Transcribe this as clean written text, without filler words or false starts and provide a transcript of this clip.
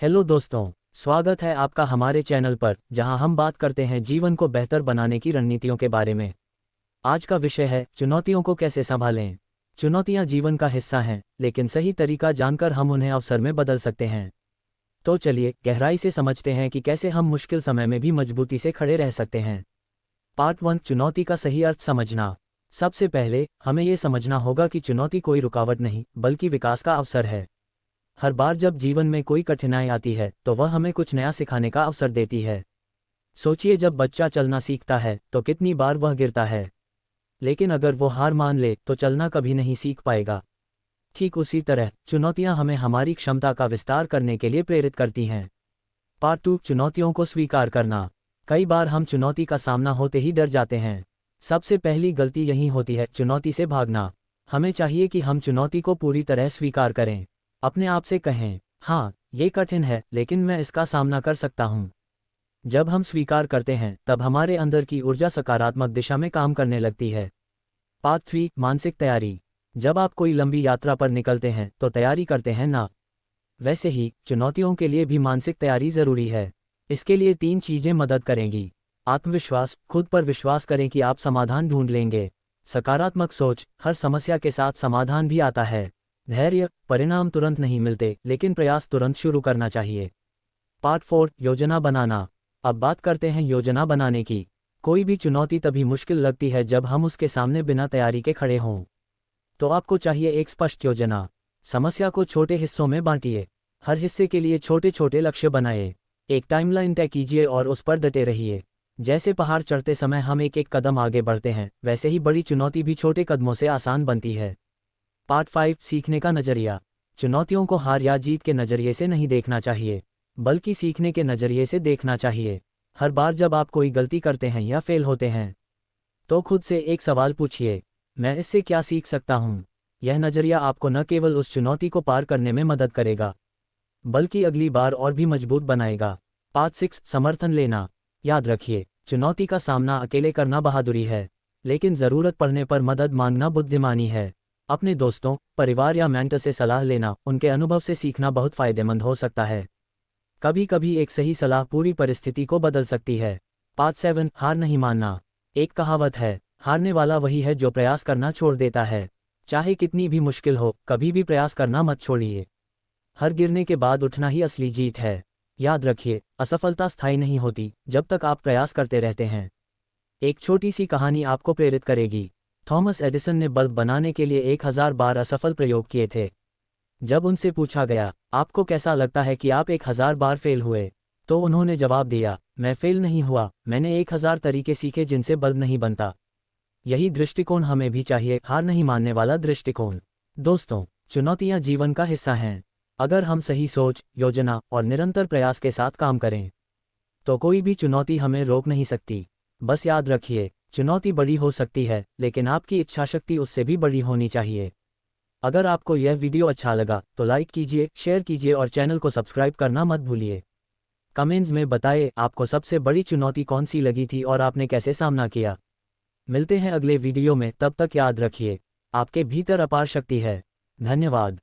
Hello दोस्तों, स्वागत है आपका हमारे चैनल पर, जहां हम बात करते हैं जीवन को बेहतर बनाने की रणनीतियों के बारे में। आज का विषय है चुनौतियों को कैसे संभालें। चुनौतियां जीवन का हिस्सा हैं, लेकिन सही तरीका जानकर हम उन्हें अवसर में बदल सकते हैं। तो चलिए गहराई से समझते हैं कि कैसे हम मुश्किल समय में भी मजबूती से खड़े रह सकते हैं। पार्ट 1, चुनौती का सही अर्थ समझना। सबसे पहले हमें ये समझना होगा कि चुनौती कोई रुकावट नहीं, बल्कि विकास का अवसर है। हर बार जब जीवन में कोई कठिनाई आती है तो वह हमें कुछ नया सिखाने का अवसर देती है। सोचिए, जब बच्चा चलना सीखता है तो कितनी बार वह गिरता है, लेकिन अगर वो हार मान ले तो चलना कभी नहीं सीख पाएगा। ठीक उसी तरह चुनौतियां हमें हमारी क्षमता का विस्तार करने के लिए प्रेरित करती हैं। पार्ट 2, चुनौतियों को स्वीकार करना। कई बार हम चुनौती का सामना होते ही डर जाते हैं। सबसे पहली गलती यही होती है, चुनौती से भागना। हमें चाहिए कि हम चुनौती को पूरी तरह स्वीकार करें। अपने आप से कहें, हाँ ये कठिन है, लेकिन मैं इसका सामना कर सकता हूँ। जब हम स्वीकार करते हैं तब हमारे अंदर की ऊर्जा सकारात्मक दिशा में काम करने लगती है। पार्ट 3, मानसिक तैयारी। जब आप कोई लंबी यात्रा पर निकलते हैं तो तैयारी करते हैं ना, वैसे ही चुनौतियों के लिए भी मानसिक तैयारी जरूरी है। इसके लिए 3 चीजें मदद करेंगी। आत्मविश्वास, खुद पर विश्वास करें कि आप समाधान ढूंढ लेंगे। सकारात्मक सोच, हर समस्या के साथ समाधान भी आता है। धैर्य, परिणाम तुरंत नहीं मिलते, लेकिन प्रयास तुरंत शुरू करना चाहिए। पार्ट 4, योजना बनाना। अब बात करते हैं योजना बनाने की। कोई भी चुनौती तभी मुश्किल लगती है जब हम उसके सामने बिना तैयारी के खड़े हों। तो आपको चाहिए एक स्पष्ट योजना। समस्या को छोटे हिस्सों में बांटिए। हर हिस्से के लिए छोटे छोटे लक्ष्य बनाए। एक टाइमलाइन तय कीजिए और उस पर डटे रहिए। जैसे पहाड़ चढ़ते समय हम एक एक कदम आगे बढ़ते हैं, वैसे ही बड़ी चुनौती भी छोटे कदमों से आसान बनती है। पार्ट 5, सीखने का नजरिया। चुनौतियों को हार या जीत के नजरिए से नहीं देखना चाहिए, बल्कि सीखने के नजरिए से देखना चाहिए। हर बार जब आप कोई गलती करते हैं या फेल होते हैं तो खुद से एक सवाल पूछिए, मैं इससे क्या सीख सकता हूँ। यह नजरिया आपको न केवल उस चुनौती को पार करने में मदद करेगा, बल्कि अगली बार और भी मजबूत बनाएगा। पार्ट 6, समर्थन लेना। याद रखिए, चुनौती का सामना अकेले करना बहादुरी है, लेकिन ज़रूरत पड़ने पर मदद मांगना बुद्धिमानी है। अपने दोस्तों, परिवार या मेंटर से सलाह लेना, उनके अनुभव से सीखना बहुत फायदेमंद हो सकता है। कभी कभी एक सही सलाह पूरी परिस्थिति को बदल सकती है। पार्ट 7, हार नहीं मानना। एक कहावत है, हारने वाला वही है जो प्रयास करना छोड़ देता है। चाहे कितनी भी मुश्किल हो, कभी भी प्रयास करना मत छोड़िए। हर गिरने के बाद उठना ही असली जीत है। याद रखिए, असफलता स्थायी नहीं होती जब तक आप प्रयास करते रहते हैं। एक छोटी सी कहानी आपको प्रेरित करेगी। थॉमस एडिसन ने बल्ब बनाने के लिए 1000 बार असफल प्रयोग किए थे। जब उनसे पूछा गया, आपको कैसा लगता है कि आप 1000 बार फेल हुए, तो उन्होंने जवाब दिया, मैं फेल नहीं हुआ, मैंने 1000 तरीके सीखे जिनसे बल्ब नहीं बनता। यही दृष्टिकोण हमें भी चाहिए, हार नहीं मानने वाला दृष्टिकोण। दोस्तों, चुनौतियां जीवन का हिस्सा हैं। अगर हम सही सोच, योजना और निरंतर प्रयास के साथ काम करें तो कोई भी चुनौती हमें रोक नहीं सकती। बस याद रखिए, चुनौती बड़ी हो सकती है, लेकिन आपकी इच्छाशक्ति उससे भी बड़ी होनी चाहिए। अगर आपको यह वीडियो अच्छा लगा तो लाइक कीजिए, शेयर कीजिए और चैनल को सब्सक्राइब करना मत भूलिए। कमेंट्स में बताएं आपको सबसे बड़ी चुनौती कौन सी लगी थी और आपने कैसे सामना किया। मिलते हैं अगले वीडियो में, तब तक याद रखिए, आपके भीतर अपार शक्ति है। धन्यवाद।